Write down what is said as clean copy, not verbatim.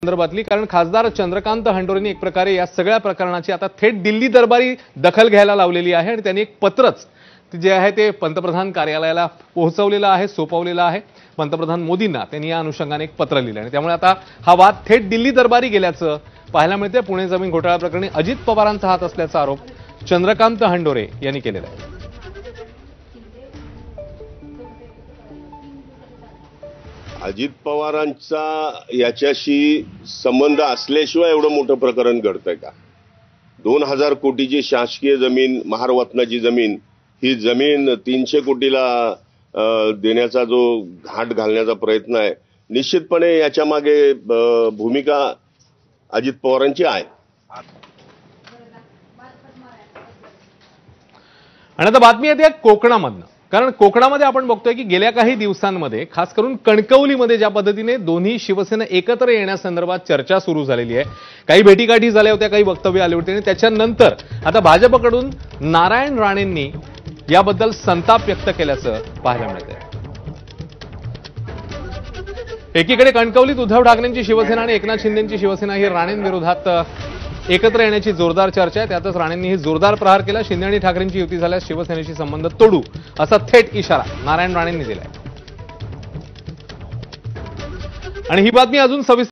संदर्भातली, कारण खासदार चंद्रकांत हंडोरेंनी एक प्रकारे या सगळ्या प्रकरणाची आता थेट दिल्ली दरबारी दखल घ्यायला लावलेली आहे आणि त्यांनी एक पत्रच जे आहे ते पंतप्रधान कार्यालयाला पोहोचवलेलं आहे, सोपवलेलं आहे. पंतप्रधान मोदींना त्यांनी या अनुषंगाने एक पत्र लिहिलं आणि त्यामुळे आता हा वाद थेट दिल्ली दरबारी गेल्याचं पाहायला मिळते. पुणे जमीन घोटाळा प्रकरणी अजित पवारांचा हात असल्याचा आरोप चंद्रकांत हंडोरे यांनी केलेला आहे. अजित पवारांचा याच्याशी संबंध असल्याशिवाय एवढं मोठं प्रकरण घडतंय का? 2000 कोटीची शासकीय जमीन, महारवतनाची जमीन, ही जमीन 300 कोटीला देण्याचा जो घाट घालण्याचा प्रयत्न आहे, निश्चितपणे याच्या मागे भूमिका अजित पवारांची आहे. आणि आता बातमी येते कोकणामधनं, कारण कोकणामध्ये आपण बघतोय की गेल्या काही दिवसांमध्ये खास करून कणकवलीमध्ये ज्या पद्धतीने दोन्ही शिवसेना एकत्र येण्यासंदर्भात चर्चा सुरू झालेली आहे. काही भेटीगाठी झाल्या होत्या, काही वक्तव्य आले होते आणि त्याच्यानंतर आता भाजपकडून नारायण राणेंनी याबद्दल संताप व्यक्त केल्याचं पाहायला मिळतंय. एकीकडे कणकवलीत उद्धव ठाकरेंची शिवसेना आणि एकनाथ शिंदेंची शिवसेना ही राणेंविरोधात एकत्र येण्याची जोरदार चर्चा आहे. त्यातच राणेंनी जोरदार प्रहार केला. शिंदे आणि ठाकरेंची युती झाल्यास शिवसेनेशी संबंध तोडू असा थेट इशारा नारायण राणेंनी दिलाय. आणि ही बातमी अजून सविस्तर